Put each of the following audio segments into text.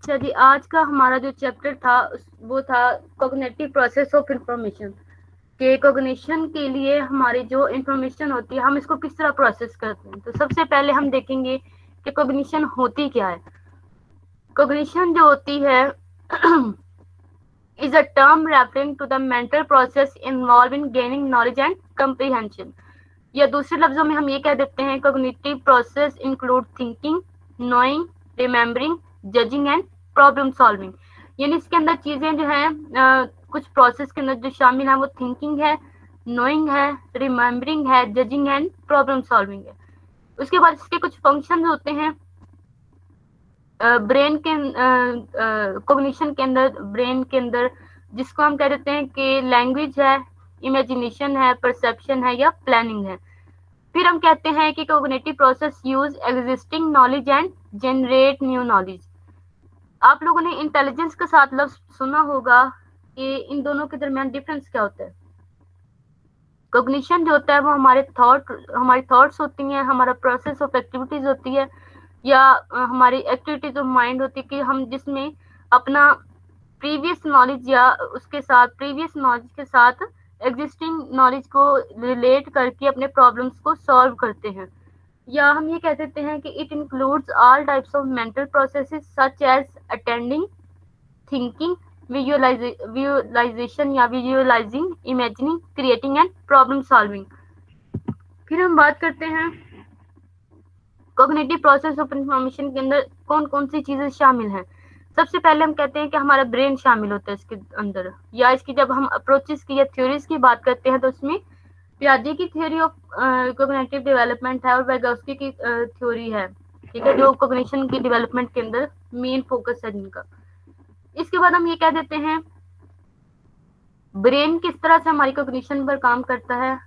अच्छा जी, आज का हमारा जो चैप्टर था वो था कॉग्निटिव प्रोसेस ऑफ इंफॉर्मेशन। के कॉग्निशन के लिए हमारी जो इंफॉर्मेशन होती है हम इसको किस तरह प्रोसेस करते हैं। तो सबसे पहले हम देखेंगे कि कॉग्निशन होती क्या है। कॉग्निशन जो होती है is a term referring to the mental process involving gaining knowledge and comprehension। या दूसरे लफ्जों में हम ये कह देते हैं cognitive process include thinking, knowing, remembering, judging and problem solving. यानी इसके अंदर चीजें जो है कुछ प्रोसेस के अंदर जो शामिल है वो थिंकिंग है, नोइंग है, रिमेम्बरिंग है, जजिंग एंड प्रॉब्लम सॉल्विंग है। उसके बाद इसके कुछ फंक्शन होते हैं ब्रेन के कॉग्निशन के अंदर, ब्रेन के अंदर, जिसको हम कह देते हैं कि लैंग्वेज है, इमेजिनेशन है, परसेप्शन है या प्लानिंग है। फिर हम कहते हैं कि cognitive process use existing knowledge and generate new knowledge. आप लोगों ने इंटेलिजेंस के साथ लफ्ज सुना होगा कि इन दोनों के दरमियान डिफरेंस क्या होता है। कॉग्निशन जो होता है वो हमारी थॉट्स होती हैं, हमारा प्रोसेस ऑफ एक्टिविटीज होती है, या हमारी एक्टिविटीज ऑफ माइंड होती है कि हम जिसमें अपना प्रीवियस नॉलेज या उसके साथ प्रीवियस नॉलेज के साथ एग्जिस्टिंग नॉलेज को रिलेट करके अपने प्रॉब्लम्स को सॉल्व करते हैं। या हम ये कह देते हैं कि it includes all types of mental processes such as attending, thinking, visualization या visualizing, imagining, creating and problem solving. फिर हम बात करते हैं कॉग्निटिव प्रोसेस ऑफ इंफॉर्मेशन के अंदर कौन कौन सी चीजें शामिल हैं। सबसे पहले हम कहते हैं कि हमारा ब्रेन शामिल होता है इसके अंदर, या इसकी जब हम अप्रोचेस की या थ्योरीज की बात करते हैं तो उसमें पियाजे की थ्योरी ऑफ कॉग्निटिव डेवलपमेंट है और वैगोस्की की थ्योरी है, ठीक है, जो कॉग्निशन की डेवलपमेंट के अंदर मेन फोकस है जिनका। इसके बाद हम ये कह देते हैं ब्रेन किस तरह से हमारी कॉग्निशन पर काम करता है।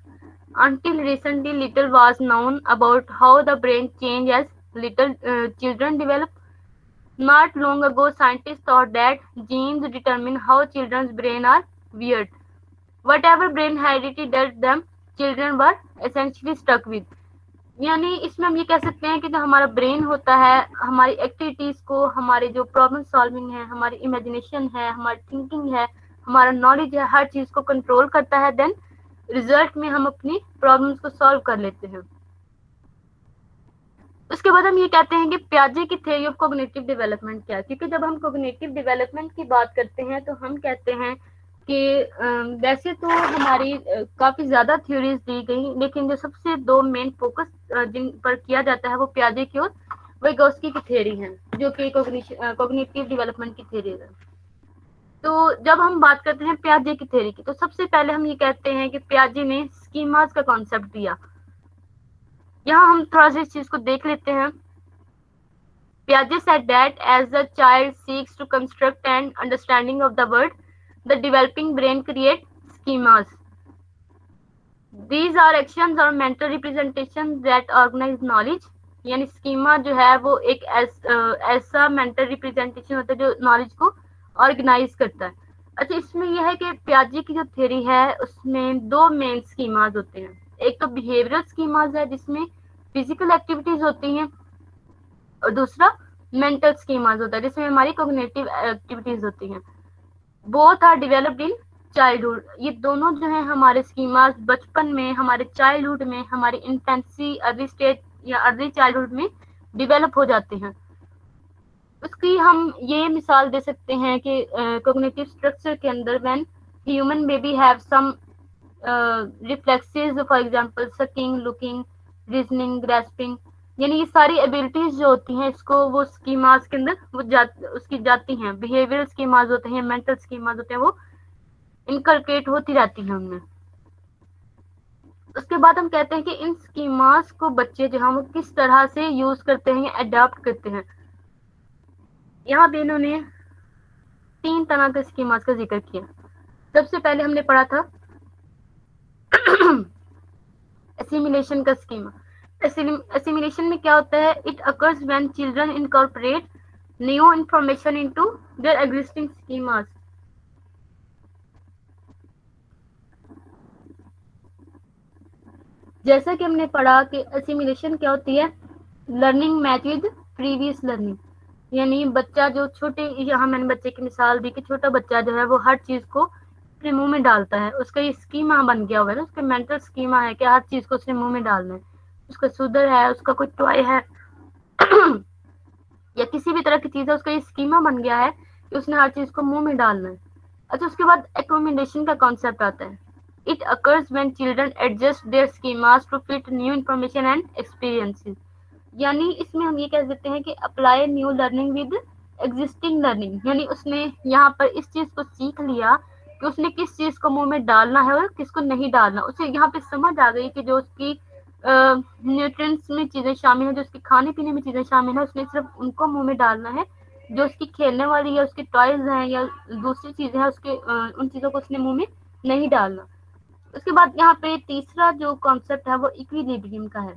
Until recently, little was known about how the brain changes as little children develop. Not long ago, scientists thought that genes determine how children's brains are wired. Whatever brain heredity that them children were essentially stuck with. यानी इसमें हम ये कह सकते हैं कि जो हमारा ब्रेन होता है हमारी एक्टिविटीज को, हमारे जो प्रॉब्लम सॉल्विंग है, हमारी इमेजिनेशन है, हमारी थिंकिंग है, हमारा नॉलेज है, हर चीज को कंट्रोल करता है। देन रिजल्ट में हम अपनी प्रॉब्लम्स को सॉल्व कर लेते हैं। उसके बाद हम ये कहते हैं कि पियाजे की थ्योरी ऑफ कॉग्निटिव डेवलपमेंट क्या है। क्योंकि जब हम कॉग्निटिव डेवलपमेंट की बात करते हैं तो हम कहते हैं कि वैसे तो हमारी काफी ज्यादा थ्योरीज दी गई, लेकिन जो सबसे दो मेन फोकस जिन पर किया जाता है वो पियाजे की और वाइगोस्की की थ्योरी है, जो कि कॉग्निटिव डेवलपमेंट की थ्योरी है। तो जब हम बात करते हैं पियाजे की थ्योरी की तो सबसे पहले हम ये कहते हैं कि पियाजे ने स्कीमास का कॉन्सेप्ट दिया। यहाँ हम थोड़ा सा इस चीज को देख लेते हैं। Piaget said that as the child seeks to construct an understanding of the world, the developing brain creates schemas. These are actions or mental representations that organize knowledge. यानी स्कीमा जो है वो एक ऐसा मेंटल रिप्रेजेंटेशन होता है जो knowledge को ऑर्गेनाइज करता है। अच्छा, इसमें यह है कि पियाजे की जो थ्योरी है उसमें दो मेन स्कीमाज होते हैं। एक तो बिहेवियरल स्कीमाज है जिसमें फिजिकल एक्टिविटीज होती हैं, और दूसरा मेंटल स्कीमाज होता है जिसमें हमारी कॉग्निटिव एक्टिविटीज होती हैं। Both are developed in childhood. ये दोनों जो है हमारे स्कीमाज बचपन में, हमारे चाइल्डहुड में, हमारी इन्फेंसी, अर्ली स्टेज या अर्ली चाइल्डहुड में डेवलप हो जाते हैं। उसकी हम ये मिसाल दे सकते हैं कि कॉग्निटिव स्ट्रक्चर के अंदर when human baby have some reflexes, for example sucking, looking, reasoning, grasping, यानी ये सारी एबिलिटीज जो होती हैं इसको वो स्कीमास के अंदर वो उसकी जाती हैं। बिहेवियरल स्कीमास होते हैं, मेंटल स्कीमास होते हैं, वो इनकलकेट होती रहती हैं उनमें। उसके बाद हम कहते हैं कि इन स्कीमास को बच्चे जो हैं वो किस तरह से यूज करते हैं या अडॉप्ट करते हैं। यहाँ पे इन्होंने तीन तरह के स्कीमास का जिक्र किया। सबसे पहले हमने पढ़ा था एसिमिलेशन का स्कीमा। एसिमिलेशन में क्या होता है, it occurs when children incorporate new information into their existing schemas. जैसा कि हमने पढ़ा कि एसिमिलेशन क्या होती है, learning match with previous learning. यानी बच्चा जो छोटे, यहाँ मैंने बच्चे की मिसाल दी कि छोटा बच्चा जो है वो हर चीज को अपने मुंह में डालता है, उसका ये स्कीमा बन गया हुआ है ना, उसका मेंटल स्कीमा है कि हर चीज को उसने मुंह में डालना है। उसका सुधर है, उसका कोई टॉय है या किसी भी तरह की चीज है, उसका ये स्कीमा बन गया है कि उसने हर चीज को मुंह में डालना है। अच्छा, उसके बाद एकोमोडेशन का कॉन्सेप्ट आता है। It occurs when children adjust their schemas to fit new information and experiences. यानी इसमें हम ये कह सकते हैं कि apply new learning with existing learning, यानी उसने यहाँ पर इस चीज को सीख लिया कि उसने किस चीज को मुंह में डालना है और किसको नहीं डालना। उसे यहाँ पे समझ आ गई कि जो उसकी न्यूट्रिएंट्स में चीजें शामिल है, जो उसके खाने पीने में चीजें शामिल है, उसने सिर्फ उनको मुंह में डालना है। जो उसकी खेलने वाली या उसके टॉयज हैं या दूसरी चीजें हैं, उसके उन चीजों को उसने मुंह में नहीं डालना। उसके बाद यहाँ पे तीसरा जो कॉन्सेप्ट है वो इक्विलिब्रियम का है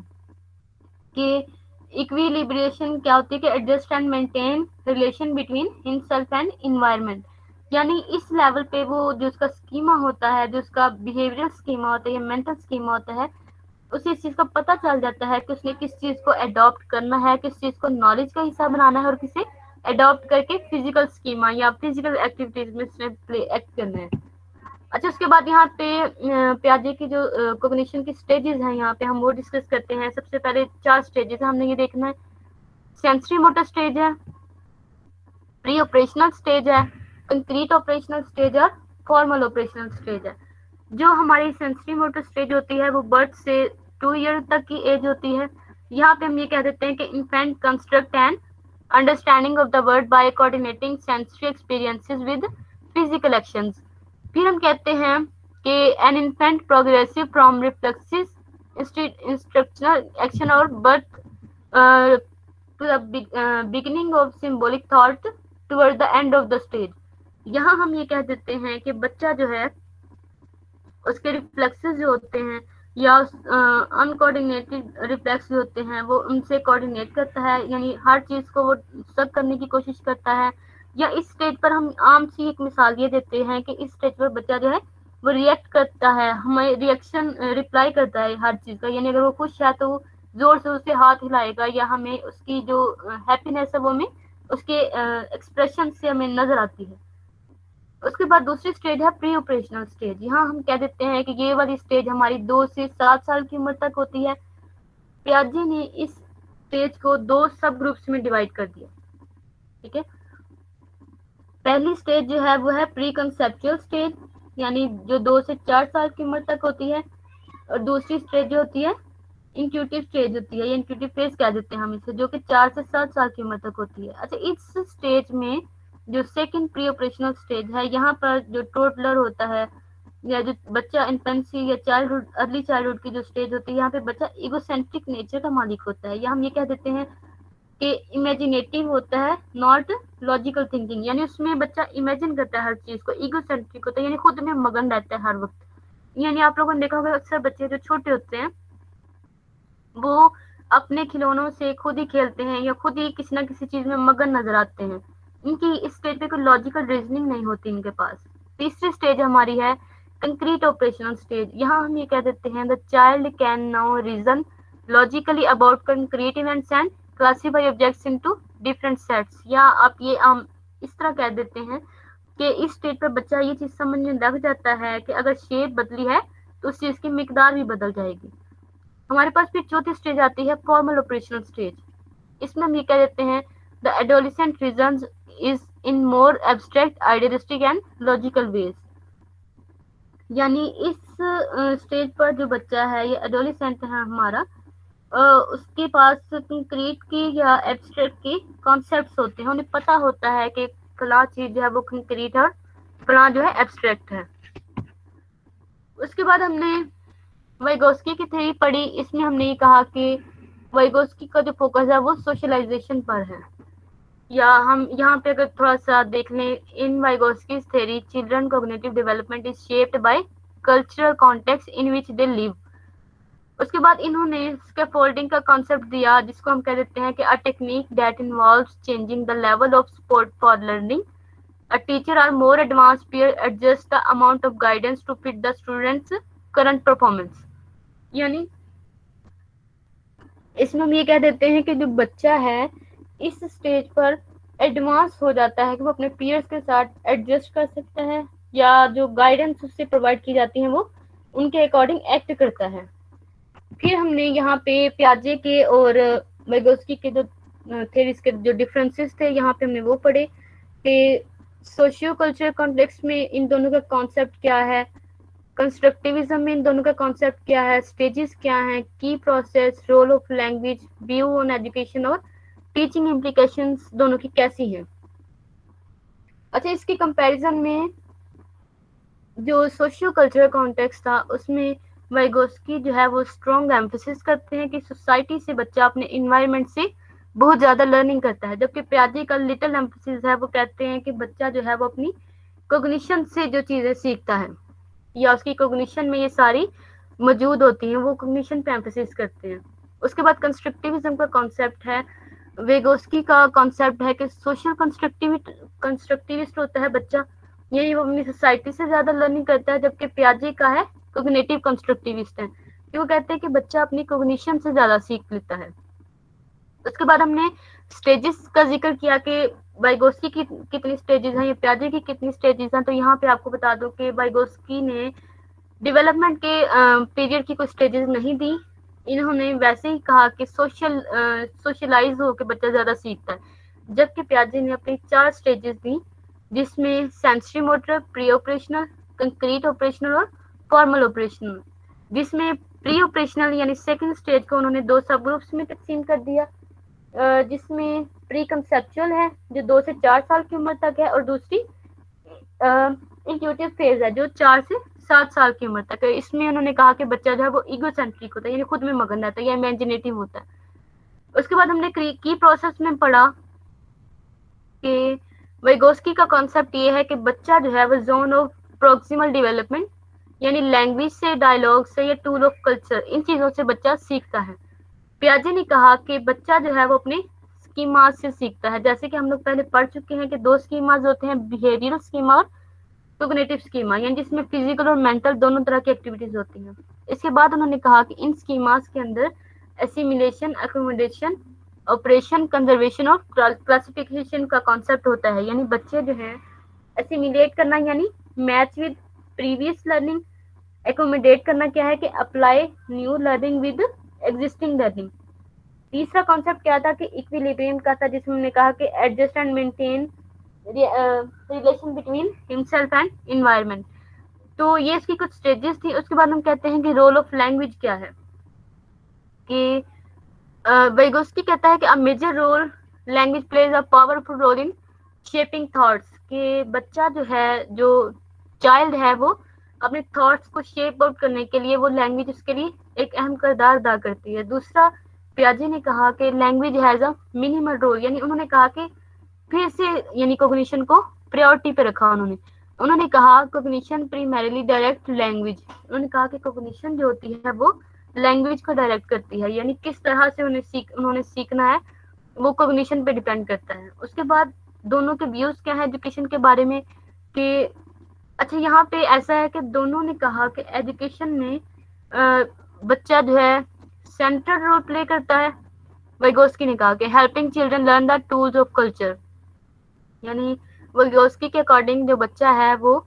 कि इक्विलिब्रिएशन क्या होती है कि adjust and maintain relation between himself and environment. यानी इस लेवल पे वो जो उसका स्कीमा होता है, जो उसका बिहेवियरल स्कीमा होता है या मेंटल स्कीमा होता है, उसे इस चीज का पता चल जाता है कि उसने किस चीज को अडॉप्ट करना है, किस चीज को नॉलेज का हिस्सा बनाना है और किसे अडॉप्ट करके फिजिकल स्कीमा या फिजिकल एक्टिविटीज में उसने प्ले एक्ट करना है। अच्छा, उसके बाद यहाँ पे प्याजे की जो कॉग्निशन की स्टेजेस हैं, यहाँ पे हम वो डिस्कस करते हैं। सबसे पहले 4 स्टेजेस है, हमने ये देखना है। सेंसरी मोटर स्टेज है, प्री ऑपरेशनल स्टेज है, कंक्रीट ऑपरेशनल स्टेज और फॉर्मल ऑपरेशनल स्टेज है। जो हमारी सेंसरी मोटर स्टेज होती है वो बर्थ से 2 ईयर तक की एज होती है। यहाँ पे हम ये कह देते हैं कि infant construct and understanding of the world by coordinating sensory experiences with physical actions. फिर हम कहते हैं कि an infant progressive from reflexes instructional action और birth to the beginning of symbolic thought toward the end of the stage. यहाँ हम ये कह देते हैं कि बच्चा जो है उसके रिफ्लेक्सेस जो होते हैं या अनकोऑर्डिनेटेड रिफ्लेक्स जो होते हैं वो उनसे कोऑर्डिनेट करता है, यानी हर चीज को वो सब करने की कोशिश करता है। या इस स्टेज पर हम आम सी एक मिसाल ये देते हैं कि इस स्टेज पर बच्चा जो है वो रिएक्ट करता है, हमें रिएक्शन रिप्लाई करता है हर चीज का। यानी अगर वो खुश है तो वो जोर से उसे हाथ हिलाएगा, या हमें उसकी जो हैप्पीनेस है वो हमें उसके एक्सप्रेशन से हमें नजर आती है। उसके बाद दूसरी स्टेज है प्री ऑपरेशनल स्टेज। यहाँ हम कह देते हैं कि ये वाली स्टेज हमारी 2 से 7 साल की उम्र तक होती है। पियाजे ने इस स्टेज को 2 सब ग्रुप्स में डिवाइड कर दिया। ठीक है, पहली स्टेज जो है वो है प्री कंसेप्चुअल स्टेज, यानी जो 2 से 4 साल की उम्र तक होती है। और दूसरी स्टेज जो होती है इंट्यूटिव स्टेज होती है, या इंट्यूटिव फेज कह देते हैं हम इसे, जो कि 4 से 7 साल की उम्र तक होती है। अच्छा, इस स्टेज में जो सेकंड प्री ऑपरेशनल स्टेज है, यहाँ पर जो टोटलर होता है या जो बच्चा इन्फेंसी या चाइल्डहुड अर्ली चाइल्डहुड की जो स्टेज होती है, यहाँ पे बच्चा इगोसेंट्रिक नेचर का मालिक होता है, या हम ये कह देते हैं कि इमेजिनेटिव होता है, नॉट लॉजिकल थिंकिंग। यानी उसमें बच्चा इमेजिन करता है हर चीज को, इगोसेंट्रिक होता है यानी खुद में मगन रहता है हर वक्त। यानी आप लोगों ने देखा होगा अक्सर बच्चे जो छोटे होते हैं वो अपने खिलौनों से खुद ही खेलते हैं या खुद ही किसी ना किसी चीज में मगन नजर आते हैं। इनकी इस स्टेज पे कोई लॉजिकल रीजनिंग नहीं होती इनके पास। तीसरी स्टेज हमारी है कंक्रीट ऑपरेशनल स्टेज। यहाँ हम ये कह देते हैं the child can now reason logically about concrete events and classify objects into different sets. या आप ये इस तरह कह देते हैं कि इस स्टेज पर बच्चा ये चीज समझने लग जाता है कि अगर शेप बदली है तो उस चीज की मिकदार भी बदल जाएगी। हमारे पास फिर चौथी स्टेज आती है फॉर्मल ऑपरेशनल स्टेज। इसमें हम ये कह देते हैं the adolescent reasons is in more abstract idealistic and logical ways. यानी इस स्टेज पर जो बच्चा है ये एडोलिसेंट है हमारा, उसके पास कंक्रीट की या एब्स्ट्रैक्ट की कॉन्सेप्ट्स होते हैं। उन्हें पता होता है कि फला चीज जो है वो कंक्रीट है और फला जो है एब्स्ट्रैक्ट है। उसके बाद हमने वाइगोस्की की थ्योरी पढ़ी। इसमें हमने ये कहा कि वाइगोस्की का जो फोकस है वो सोशलाइजेशन पर है। या हम यहाँ पे अगर थोड़ा सा देख लें, in Vygotsky theory children cognitive development is shaped by cultural context in which they live. उसके बाद इन्होंने स्कैफोल्डिंग का कॉन्सेप्ट दिया, जिसको हम कह देते हैं कि a technique that involves changing the level of support for learning. A teacher or more advanced peer adjust the amount of guidance to fit the student's current performance। यानी इसमें हम ये कह देते हैं कि जो बच्चा है इस स्टेज पर एडवांस हो जाता है कि वो अपने पीयर्स के साथ एडजस्ट कर सकता है, या जो गाइडेंस उससे प्रोवाइड की जाती है वो उनके अकॉर्डिंग एक्ट करता है। फिर हमने यहाँ पे प्याजे के और वाइगोत्स्की के जो थेरीज के जो डिफरेंसेस थे यहाँ पे हमने वो पढ़े कि सोशियो कल्चरल कॉन्टेक्स्ट में इन दोनों का कॉन्सेप्ट क्या है, कंस्ट्रक्टिविज्म में इन दोनों का कॉन्सेप्ट क्या है, स्टेजेस क्या हैं, की process, role of language, view on education और टीचिंग इम्प्लीकेशंस दोनों की कैसी हैं। अच्छा, इसके कंपैरिजन में जो सोशियो कल्चरल कॉन्टेक्स्ट था उसमें वाइगोत्स्की जो है वो स्ट्रॉन्ग एम्फेसिस करते हैं कि सोसाइटी से बच्चा अपने इन्वायरमेंट से बहुत ज़्यादा लर्निंग करता है, जबकि प्याजे का लिटिल एम्फेसिस है, वो कहते हैं कि बच्चा जो है वो अपनी कोग्निशन से जो चीज़ें सीखता है या उसकी कोग्निशन में ये सारी मौजूद होती हैं, वो कोग्निशन पे एम्फेसिस करते हैं। उसके बाद कंस्ट्रक्टिविज्म का कॉन्सेप्ट है, वेगोस्की का कॉन्सेप्ट है कि सोशल कंस्ट्रक्टिविस्ट होता है बच्चा, यही वो अपनी सोसाइटी से ज्यादा लर्निंग करता है, जबकि प्याजे का है कोग्निटिव कंस्ट्रक्टिविस्ट है, कि वो कहते हैं कि बच्चा अपनी कोग्निशन से ज्यादा सीख लेता है। उसके बाद हमने स्टेजेस का जिक्र किया कि वाइगोस्की की कितनी स्टेजेस हैं, ये प्याजे की कितनी स्टेजेस हैं। तो यहाँ पे आपको बता दो कि वाइगोस्की ने डेवलपमेंट के पीरियड की कोई स्टेजेस नहीं दी, इन्होंने वैसे ही कहा कि सोशलाइज होकर बच्चा ज्यादा सीखता है, जबकि प्याजे ने अपनी 4 स्टेजेस दी, जिसमें sensory motor, pre operational, concrete operational और फॉर्मल ऑपरेशनल, जिसमें प्री ऑपरेशनल यानी सेकंड स्टेज को उन्होंने 2 सब ग्रुप्स में तकसीम कर दिया, जिसमें प्री कंसेप्चुअल है जो 2 से 4 साल की उम्र तक है, और दूसरी इंट्यूटिव फेज है जो 4 से 7 साल की उम्र तक है। इसमें उन्होंने कहा कि बच्चा जो है वो ईगोसेंट्रिक होता है, यानी खुद में मगन रहता है या इमेजिनेटिव होता है। उसके बाद हमने की प्रोसेस में पढ़ा कि वाइगोस्की का कॉन्सेप्ट ये है कि बच्चा जो है वो जोन ऑफ प्रोक्सिमल डेवलपमेंट यानी लैंग्वेज से, डायलॉग से या टूल ऑफ कल्चर, इन चीजों से बच्चा सीखता है। प्याजे ने कहा कि बच्चा जो है वो अपने स्कीमाज से सीखता है, जैसे कि हम लोग पहले पढ़ चुके हैं कि 2 स्कीमाज होते हैं, बिहेवियरल स्कीमा और कोग्निटिव स्कीमा, यानी जिसमें फिजिकल और मेंटल दोनों तरह की एक्टिविटीज होती हैं। इसके बाद उन्होंने कहा कि इन स्कीमास के अंदर एसिमिलेशन, अकोमोडेशन, ऑपरेशन, कंजर्वेशन और क्लासिफिकेशन का कॉन्सेप्ट होता है, यानी बच्चे जो है एसिमिलेट करना यानी match with previous learning, accommodate करना क्या है कि apply new learning with existing learning. तीसरा कॉन्सेप्ट क्या था कि इक्विलिब्रियम का था, जिसमें हमने कहा कि adjust and maintain relation between himself and environment. तो ये इसकी कुछ स्टेजेस थी। उसके बाद हम कहते हैं कि रोल ऑफ लैंग्वेज क्या है, कि वाइगोस्की कहता है कि a major role language plays a powerful role in shaping thoughts, कि बच्चा जो है, जो चाइल्ड है, वो अपने थॉट्स को शेप आउट करने के लिए वो लैंग्वेज उसके लिए एक अहम किरदार अदा करती है। दूसरा, प्याजे ने कहा कि language has a minimal role, यानी उन्होंने कहा कि फिर से यानी कोग्निशन को प्रायोरिटी पे रखा उन्होंने कहा कोग्निशन प्राइमरीली डायरेक्ट लैंग्वेज, उन्होंने कहा कि कोग्निशन जो होती है वो लैंग्वेज को डायरेक्ट करती है, यानी किस तरह से उन्होंने सीखना है वो कोग्निशन पे डिपेंड करता है। उसके बाद दोनों के व्यूज क्या है एजुकेशन के बारे में, कि अच्छा यहाँ पे ऐसा है कि दोनों ने कहा कि एजुकेशन में बच्चा जो है सेंट्रल रोल प्ले करता है। वाइगोस्की ने कहा कि helping children learn the tools of culture, यानी वाइगोस्की के अकॉर्डिंग जो बच्चा है वो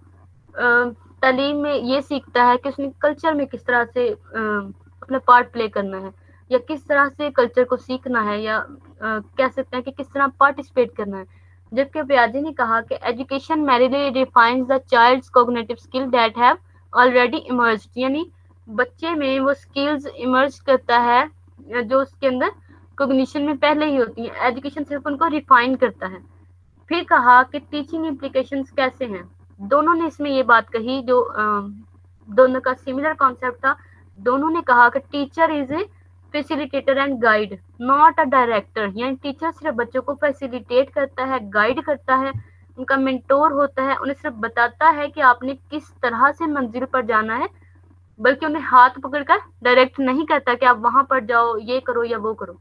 तालीम में ये सीखता है कि उसने कल्चर में किस तरह से अपना पार्ट प्ले करना है, या किस तरह से कल्चर को सीखना है, या कह सकते हैं कि किस तरह पार्टिसिपेट करना है। जबकि प्याजे ने कहा कि education merely defines the child's cognitive skill that have already emerged, यानी बच्चे में वो स्किल्स इमर्ज करता है जो उसके अंदर कॉग्निशन में पहले ही होती हैं, एजुकेशन सिर्फ उनको रिफाइन करता है। फिर कहा कि टीचिंग इम्प्लीकेशंस कैसे हैं, दोनों ने इसमें ये बात कही, जो दोनों का सिमिलर कॉन्सेप्ट था। दोनों ने कहा कि teacher is a facilitator and guide not a director, यानी टीचर सिर्फ बच्चों को फैसिलिटेट करता है, गाइड करता है, उनका मेंटोर होता है, उन्हें सिर्फ बताता है कि आपने किस तरह से मंजिल पर जाना है, बल्कि उन्हें हाथ पकड़कर डायरेक्ट नहीं करता कि आप वहां पर जाओ, ये करो या वो करो।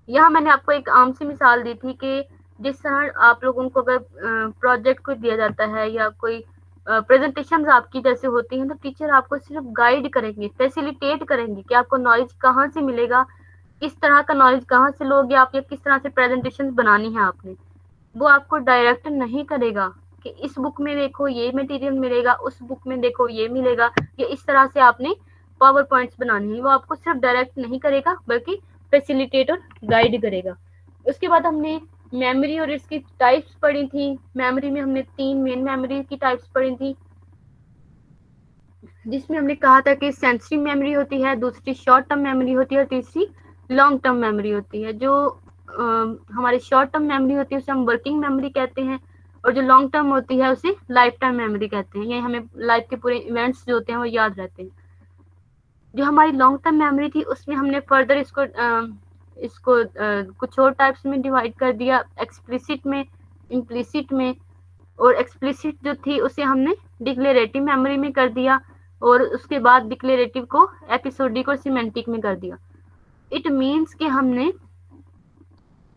यहाँ मैंने आपको एक आम सी मिसाल दी थी कि जिस तरह आप लोगों को अगर प्रोजेक्ट को दिया जाता है या कोई प्रेजेंटेशन आपकी जैसे होती हैं, तो टीचर आपको सिर्फ गाइड करेंगे, फैसिलिटेट करेंगे कि आपको नॉलेज कहाँ से मिलेगा, इस तरह का नॉलेज कहाँ से लोगे आप, या किस तरह से प्रेजेंटेशन बनानी है आपने, वो आपको डायरेक्ट नहीं करेगा कि इस बुक में देखो ये मटेरियल मिलेगा, उस बुक में देखो ये मिलेगा, या इस तरह से आपने पावर पॉइंट्स बनानी है। वो आपको सिर्फ डायरेक्ट नहीं करेगा बल्कि फैसिलिटेट और गाइड करेगा। उसके बाद हमने मेमोरी और इसकी टाइप्स पढ़ी थी। मेमोरी में हमने 3 मेन मेमोरी की टाइप्स पढ़ी थी, जिसमें हमने कहा था कि सेंसरी मेमोरी होती है, दूसरी शॉर्ट टर्म मेमोरी होती है और तीसरी लॉन्ग टर्म मेमोरी होती है। जो हमारी शॉर्ट टर्म मेमोरी होती है उसे हम वर्किंग मेमोरी कहते हैं, और जो लॉन्ग टर्म होती है उसे लाइफ टाइम मेमोरी कहते हैं। ये हमें लाइफ के पूरे इवेंट्स जो होते हैं वो याद रहते हैं। जो हमारी लॉन्ग टर्म मेमोरी थी उसमें हमने फर्दर इसको कुछ और टाइप्स में डिवाइड कर दिया, एक्सप्लिसिट में, इम्प्लिसिट में। और एक्सप्लिसिट जो थी उसे हमने डिक्लेरेटिव मेमोरी में कर दिया, और उसके बाद डिक्लेरेटिव को एपिसोडिक और सिमेंटिक में कर दिया। इट मीन्स कि हमने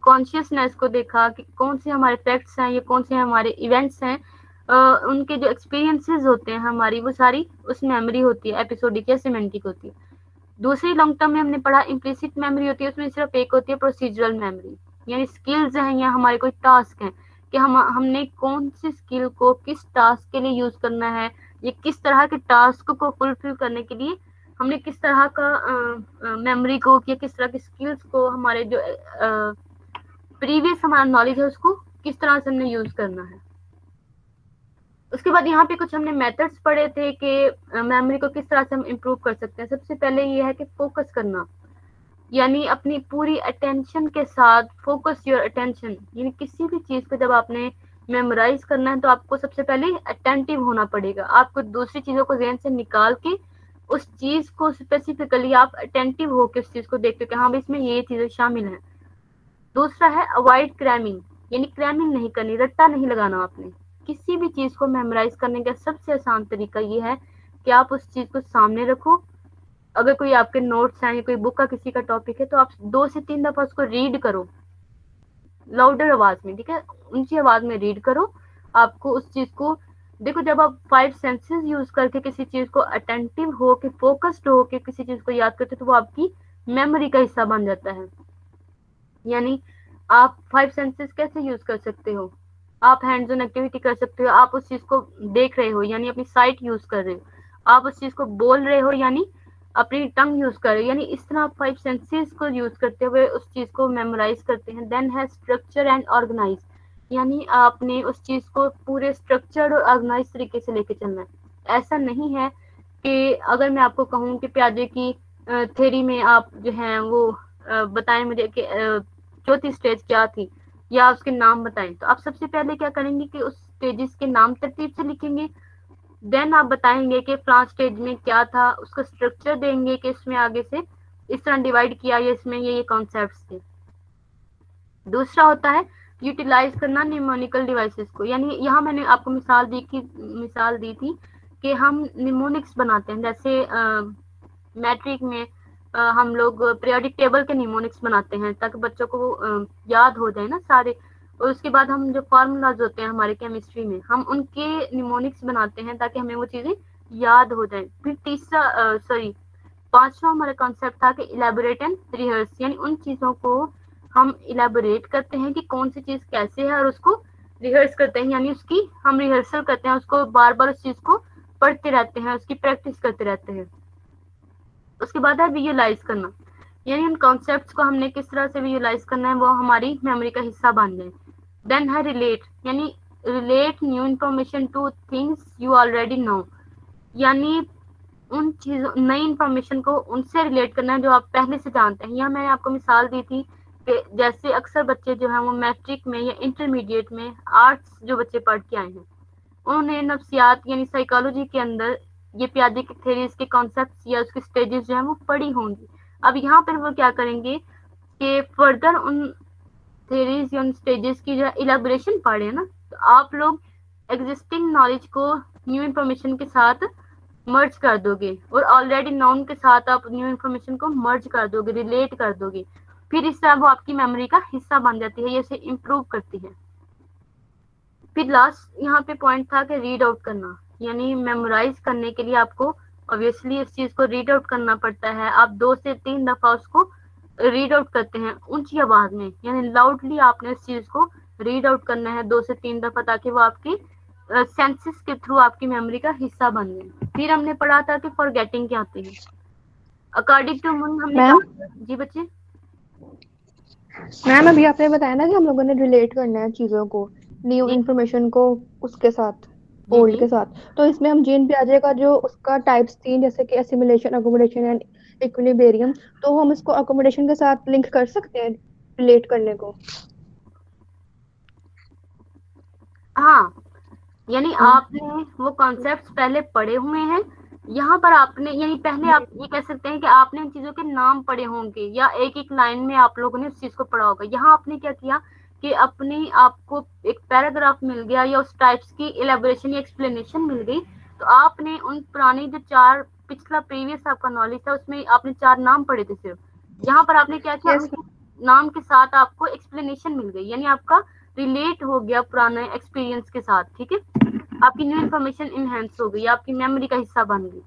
कॉन्शियसनेस को देखा कि कौन से हमारे फैक्ट्स हैं, ये कौन से हमारे इवेंट्स हैं, उनके जो एक्सपीरियंसेस होते हैं हमारी, वो सारी उस मेमोरी होती है, एपिसोडिक या सिमेंटिक होती है। दूसरी लॉन्ग टर्म में हमने पढ़ा इम्प्लिसिट मेमोरी होती है, उसमें सिर्फ एक होती है प्रोसीजरल मेमोरी, यानी स्किल्स हैं या हमारे कोई टास्क हैं कि हमने कौन सी स्किल को किस टास्क के लिए यूज करना है, ये किस तरह के टास्क को फुलफिल करने के लिए हमने किस तरह का मेमोरी को या किस तरह की स्किल्स को, हमारे जो प्रीवियस हमारा नॉलेज है उसको किस तरह से हमने यूज करना है। उसके बाद यहाँ पे कुछ हमने मेथड्स पढ़े थे कि मेमोरी को किस तरह से हम इम्प्रूव कर सकते हैं। सबसे पहले ये है कि फोकस करना, यानी अपनी पूरी अटेंशन के साथ, फोकस योर अटेंशन, यानी किसी भी चीज को जब आपने मेमोराइज करना है तो आपको सबसे पहले अटेंटिव होना पड़ेगा। आपको दूसरी चीजों को ज़हन से निकाल के उस चीज को स्पेसिफिकली आप अटेंटिव होकर उस चीज को देखते हो कि हाँ भाई इसमें ये चीजें शामिल हैं। दूसरा है अवॉइड क्रैमिंग, यानी क्रैमिंग नहीं करनी, रट्टा नहीं लगाना आपने। किसी भी चीज को मेमोराइज करने का सबसे आसान तरीका ये है कि आप उस चीज को सामने रखो। अगर कोई आपके नोट्स हैं या कोई बुक का किसी का टॉपिक है तो आप 2 से 3 दफा उसको रीड करो, लाउडर आवाज में, ठीक है, ऊंची आवाज में रीड करो। आपको उस चीज को देखो, जब आप 5 सेंसेस यूज करके किसी चीज को अटेंटिव हो के, फोकस्ड हो के किसी चीज को याद करते हो तो वो आपकी मेमोरी का हिस्सा बन जाता है। यानी आप 5 सेंसेस कैसे यूज कर सकते हो, आप हैंड्स ऑन एक्टिविटी कर सकते हो, आप उस चीज को देख रहे हो यानी अपनी साइट यूज कर रहे हो, आप उस चीज को बोल रहे हो यानी अपनी टंग यूज कर रहे हो, यानी इस तरह आप 5 सेंसेस को यूज करते हुए उस चीज को मेमोराइज करते हैं। देन है स्ट्रक्चर एंड ऑर्गेनाइज, यानी आपने उस चीज को पूरे स्ट्रक्चर्ड और ऑर्गेनाइज तरीके से लेके चलना है। ऐसा नहीं है कि अगर मैं आपको कहूँ कि प्याजे की थ्योरी में आप जो है वो बताएं मुझे कि चौथी स्टेज क्या थी या उसके नाम बताएं, तो आप सबसे पहले क्या करेंगे कि उस स्टेजेस के नाम तरतीब से लिखेंगे। देन आप बताएंगे कि फलां स्टेज में क्या था, उसका स्ट्रक्चर देंगे कि इसमें आगे से इस तरह डिवाइड किया या इसमें ये कॉन्सेप्ट्स थे। दूसरा होता है यूटिलाइज करना निमोनिकल डिवाइसेस को, यानी यहाँ मैंने आपको मिसाल दी थी कि हम निमोनिक्स बनाते हैं, जैसे मैट्रिक में हम लोग पीरियोडिक टेबल के निमोनिक्स बनाते हैं ताकि बच्चों को याद हो जाए ना सारे। और उसके बाद हम जो फार्मूलाज होते हैं हमारे केमिस्ट्री में, हम उनके निमोनिक्स बनाते हैं ताकि हमें वो चीजें याद हो जाए। फिर पांचवा हमारा कॉन्सेप्ट था कि इलेबोरेट एंड रिहर्स, यानी उन चीजों को हम इलेबोरेट करते हैं कि कौन सी चीज कैसे है और उसको रिहर्स करते हैं, यानी उसकी हम रिहर्सल करते हैं, उसको बार बार उस चीज को पढ़ते रहते हैं, उसकी प्रैक्टिस करते रहते हैं। उसके बाद है विजुअलाइज करना, यानी उन कॉन्सेप्ट्स को हमने किस तरह से विजुअलाइज करना है वो हमारी मेमोरी का हिस्सा बन जाए। देन है रिलेट, यानी relate new information two things you already know, यानी उन चीजों, नई इन्फॉर्मेशन को उनसे रिलेट करना है जो आप पहले से जानते हैं। यहाँ मैंने आपको मिसाल दी थी कि जैसे अक्सर बच्चे जो हैं वो मैट्रिक में या इंटरमीडिएट में आर्ट्स जो बच्चे पढ़ के आए हैं उन्होंने नफ्सियात यानी साइकोलॉजी के अंदर ये पियाजे की थ्योरीज के कॉन्सेप्ट्स या उसके स्टेजेस जो है वो पढ़ी होंगी। अब यहाँ पर वो क्या करेंगे कि फर्दर उन थ्योरीज या उन स्टेजेस की जो इलेबोरेशन पढ़े ना, तो आप लोग एग्जिस्टिंग नॉलेज को न्यू इन्फॉर्मेशन के साथ मर्ज कर दोगे और ऑलरेडी नोन के साथ आप न्यू इन्फॉर्मेशन को मर्ज कर दोगे, रिलेट कर दोगे। फिर इस तरह वो आपकी मेमोरी का हिस्सा बन जाती है, ये इसे इम्प्रूव करती है। फिर लास्ट यहाँ पे पॉइंट था कि रीड आउट करना, यानी मेमोराइज करने के लिए आपको ऑब्वियसली इस चीज को रीड आउट करना पड़ता है। आप 2 से 3 दफा उसको रीड आउट करते हैं ऊंची आवाज में, यानी लाउडली आपने इस चीज को रीड आउट करना है 2 से 3 दफा, ताकि वो आपकी सेंसेस के थ्रू आपकी मेमोरी का हिस्सा बन गए। फिर हमने पढ़ा था कि फॉरगेटिंग क्या होती है। अकॉर्डिंग टू मुन हमने मैम कहा, जी बच्चे। मैम अभी आपने बताया ना कि हम लोगों ने रिलेट करना है चीजों को, न्यू जी इंफॉर्मेशन को उसके साथ, जी ओल्ड जी। के साथ। तो इसमें हम जीन पियाजे का जो उसका टाइप्स थी, जैसे कि एसिमिलेशन, अकोमोडेशन एंड इक्विलिब्रियम, तो हम इसको अकोमोडेशन के साथ लिंक कर सकते हैं रिलेट करने को। हाँ, यानी हम्म, आपने वो कॉन्सेप्ट्स पहले पढ़े हुए हैं। यहाँ पर आपने, यानी पहले आप ये कह सकते हैं कि आपने इन चीजों के नाम पढ़े होंगे, या एक एक लाइन में आप लोगों ने उस चीज को पढ़ा होगा। यहाँ आपने क्या किया कि अपने आपको एक पैराग्राफ मिल गया या उस टाइप्स की इलेबोरेशन या एक्सप्लेनेशन मिल गई, तो आपने उन पुराने जो 4 पिछला प्रीवियस आपका नॉलेज था उसमें आपने 4 नाम पढ़े थे सिर्फ, यहाँ पर आपने क्या किया यस। उनके नाम के साथ आपको एक्सप्लेनेशन मिल गई, यानी आपका रिलेट हो गया पुराने एक्सपीरियंस के साथ। ठीक है, आपकी न्यू इन्फॉर्मेशन इनहेंस हो गई, आपकी मेमोरी का हिस्सा बन गई।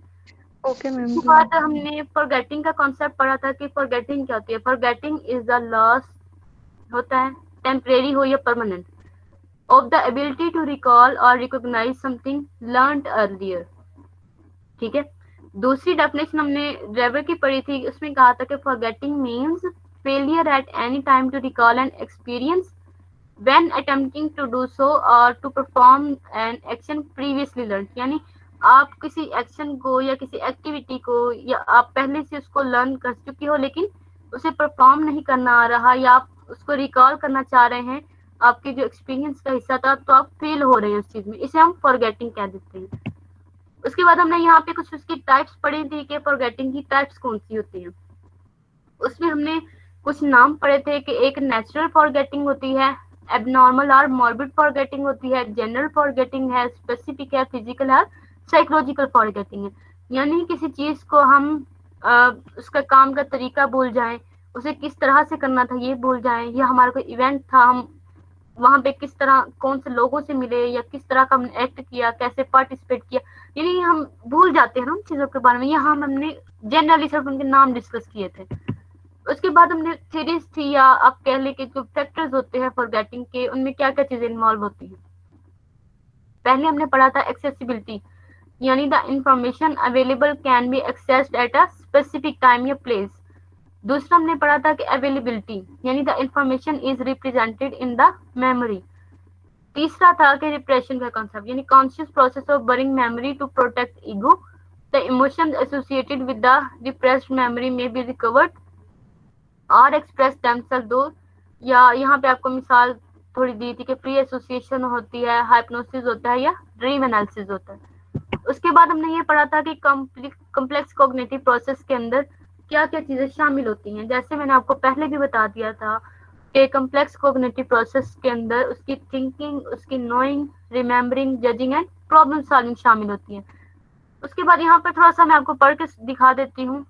ओके मैम उसके जी। बाद हमने फॉरगेटिंग का कॉन्सेप्ट पढ़ा था कि फॉरगेटिंग क्या होती है। फॉरगेटिंग इज द लॉस, होता है टेम्परेरी हो या permanent, of the ability to recall और रिकॉग्नाइज समथिंग लर्नड अर्लियर। ठीक है, दूसरी डेफिनेशन हमने ड्राइवर की पढ़ी थी, उसमें कहा था कि forgetting means failure at any time to recall an experience when attempting to do so or to perform an action previously learned, यानी आप किसी एक्शन को या किसी एक्टिविटी को, या आप पहले से उसको लर्न कर चुके हो लेकिन उसे परफॉर्म नहीं करना आ रहा, या आप उसको रिकॉल करना चाह रहे हैं, आपके जो एक्सपीरियंस का हिस्सा था, तो आप फेल हो रहे हैं उस चीज में, इसे हम फॉरगेटिंग कह देते हैं। उसके बाद हमने यहाँ पे कुछ उसकी टाइप्स पढ़ी थी कि फॉरगेटिंग की टाइप्स कौन सी होती हैं। उसमें हमने कुछ नाम पढ़े थे कि एक नेचुरल फॉरगेटिंग होती है, एबनॉर्मल और मॉर्बिड फॉरगेटिंग होती है, जनरल फॉरगेटिंग है, स्पेसिफिक है, फिजिकल है, साइकोलॉजिकल फॉरगेटिंग है। यानी किसी चीज को हम उसका काम का तरीका भूल जाएं, उसे किस तरह से करना था ये भूल जाएं, या हमारा कोई इवेंट था, हम वहां पे किस तरह कौन से लोगों से मिले या किस तरह का हमने एक्ट किया, कैसे पार्टिसिपेट किया, यानी हम भूल जाते हैं ना उन चीजों के बारे में। यहाँ हमने जनरली सिर्फ उनके नाम डिस्कस किए थे। उसके बाद हमने थ्योरीज थी, या आप कह लें कि जो फैक्टर्स होते हैं फॉरगेटिंग के, उनमें क्या क्या चीजें इन्वॉल्व होती हैं। पहले हमने पढ़ा था एक्सेसिबिलिटी, यानी the information available can be accessed at a specific time या प्लेस। दूसरा हमने पढ़ा था कि अवेलेबिलिटी, यानी the information is represented in the memory. तीसरा था कि रिप्रेशन का कॉन्सेप्ट, यानी conscious process of burying memory to protect ego. The emotions associated with the repressed memory may be recovered और एक्सप्रेस themselves दो, या यहाँ पे आपको मिसाल थोड़ी दी थी कि प्री एसोसिएशन होती है, हाइप्नोसिस होता है, या ड्रीम एनालिसिस होता है। उसके बाद हमने ये पढ़ा था कि कॉम्प्लेक्स कॉग्निटिव प्रोसेस के अंदर क्या क्या चीजें शामिल होती हैं। जैसे मैंने आपको पहले भी बता दिया था कि कॉम्प्लेक्स कॉग्निटिव प्रोसेस के अंदर उसकी थिंकिंग, उसकी knowing, remembering, judging and problem solving शामिल होती है। उसके बाद यहाँ पर थोड़ा सा मैं आपको पढ़ के दिखा देती हूँ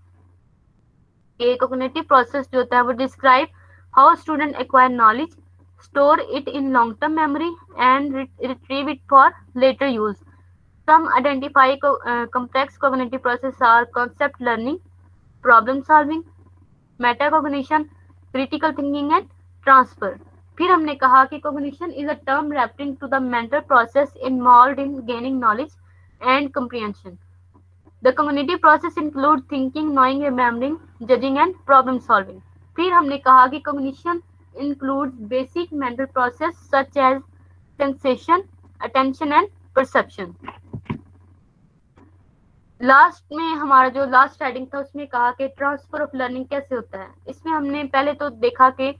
कि कॉग्निटिव प्रोसेस जो होता है वो describe how student acquire knowledge, store it in long term memory and retrieve it for later use. Some identify complex cognitive processes are concept learning, problem solving, metacognition, critical thinking and transfer. फिर हमने कहा कि cognition is a term referring to the mental process involved in gaining knowledge and comprehension. The cognitive process include thinking, knowing, remembering, judging and problem solving. फिर हमने कहा कि cognition includes basic mental process such as sensation, attention and perception. Last में हमारा जो last heading था उसमें कहा कि ट्रांसफर ऑफ लर्निंग कैसे होता है। इसमें हमने पहले तो देखा कि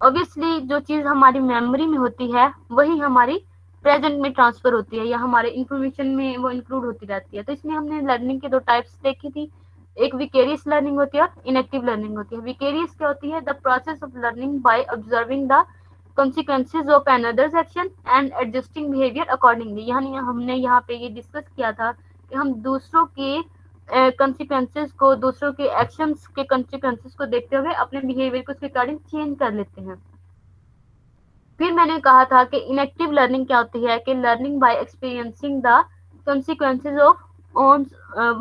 ऑब्वियसली जो चीज हमारी मेमोरी में होती है वही हमारी प्रेजेंट में ट्रांसफर होती है, या हमारे इंफॉर्मेशन में वो इंक्लूड होती रहती है। तो इसमें हमने लर्निंग के 2 टाइप्स देखी थी, एक विकेरियस लर्निंग होती है और इनएक्टिव लर्निंग होती है। विकेरियस क्या होती है? The process of learning by observing the consequences of another's action and adjusting behavior accordingly। यानी हमने यहाँ पे ये डिस्कस किया था कि हम दूसरों के consequences को, दूसरों के actions के consequences को देखते हुए अपने behavior को उसके अकॉर्डिंग चेंज कर लेते हैं। फिर मैंने कहा था कि इनएक्टिव लर्निंग क्या होती है कि learning by experiencing the consequences of own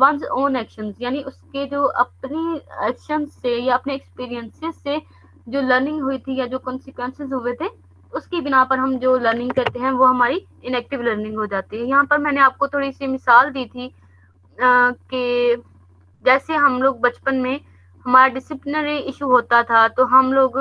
one's own actions, यानी उसके जो अपनी एक्शन से या अपने एक्सपीरियंसेस से जो लर्निंग हुई थी या जो कॉन्सिक्वेंसेस हुए थे, उसकी बिना पर हम जो लर्निंग करते हैं वो हमारी इनएक्टिव लर्निंग हो जाती है। यहाँ पर मैंने आपको थोड़ी सी मिसाल दी थी कि जैसे हम लोग बचपन में हमारा डिसिप्लिनरी इशू होता था तो हम लोग